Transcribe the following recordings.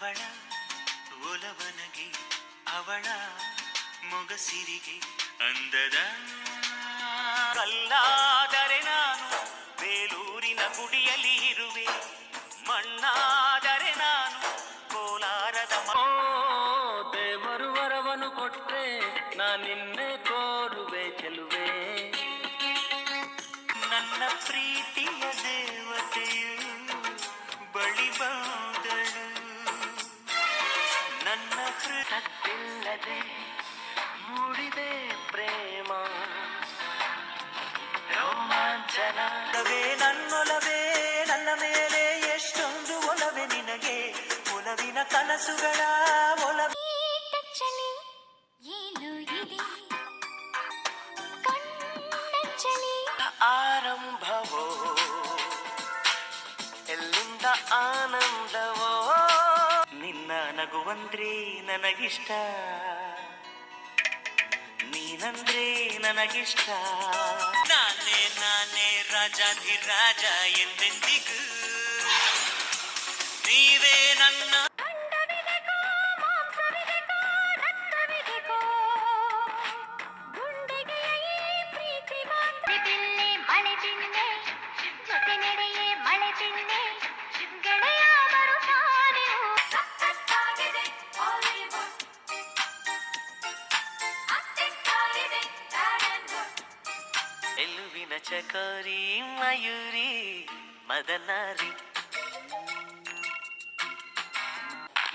ಅವಳ ಒಲವನಗೆ ಅವಳ ಮೊಗಸಿರಿಗೆ ಅಂದದ ಕಲ್ಲಾದರೆ ನಾನು ಬೇಲೂರಿನ ಗುಡಿಯಲ್ಲಿ ಇರುವೆ, ಮಣ್ಣಾದರೆ ನಾನು ಕೋಲಾರದ ದೇವರು ವರವನು ಕೊಟ್ರೆ ನಾನಿನ್ನೆ ಕೋರುವೆ ಚೆಲುವೆ. ನನ್ನ ಪ್ರೀತಿಯ ದೇವತೆಯು ಬಳಿ ಬಂದಳು, ನನ್ನ ಹೃದಯವಿಲ್ಲದೆ ಮೂಡಿದೆ ಪ್ರೇಮ ರೋಮಾಂಚನವೇ. ನನ್ನೊಲವೇ ನನ್ನ ಮೇಲೆ ಎಷ್ಟೊಂದು ಒಲವೆ ನಿನಗೆ, ಒಲವಿನ ಕನಸುಗಳ ಒಲವೆ ಆರಂಭವೋ ಎಲ್ಲಿಂದ ಆನಂದವೋ, ನಿನ್ನ ನಗುವಂದ್ರೆ ನನಗಿಷ್ಟ, ನೀನಂದ್ರೆ ನನಗಿಷ್ಟ. ನಾನೇ ನಾನೇ ರಾಜಾಧಿರಾಜ ಎಂದೆಂದಿಗೂ ನೀವೇ ನನ್ನ ಎಲುವಿನ ಚಕೋರಿ ಮಯೂರಿ ಮದನಾರಿ.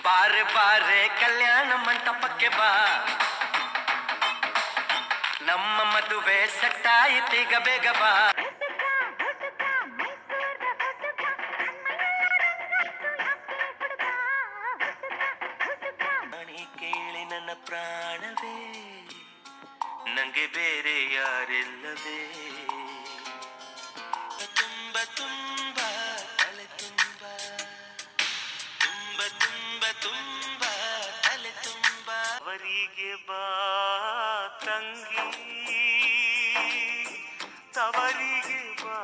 ಬಾರೆ ಬಾರೆ ಕಲ್ಯಾಣ ಮಂಟಪಕ್ಕೆ ಬಾ, ನಮ್ಮ ಮದುವೆ ಸಟ್ಟಾಯಿತೀಗ ಬೇಗ ಬಾ. ಕೇಳಿ ನನ್ನ ಪ್ರಾಣವೇ, ನಂಗೆ ಬೇರೆ ಯಾರಿಲ್ಲವೇ. ತುಂಬ ತುಂಬ ತಲೆ ತುಂಬ, ತುಂಬ ತುಂಬ ತುಂಬ ತಲೆ ತುಂಬ. ಅವರಿಗೆ ಬಾ ತಂಗಿ, ತವರಿಗೆ ಬಾ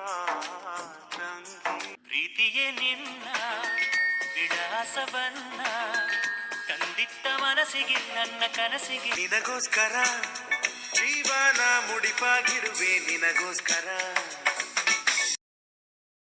ತಂಗಿ. ಪ್ರೀತಿಯೇ ನಿನ್ನ ವಿಳಾಸವನ್ನ ಕಂದಿಟ್ಟ ಮನಸ್ಸಿಗೆ ನನ್ನ ಕನಸಿಗೆ, ನಿನಗೋಸ್ಕರ ಜೀವನ ಮುಡಿಪಾಗಿರುವೆ ನಿನಗೋಸ್ಕರ.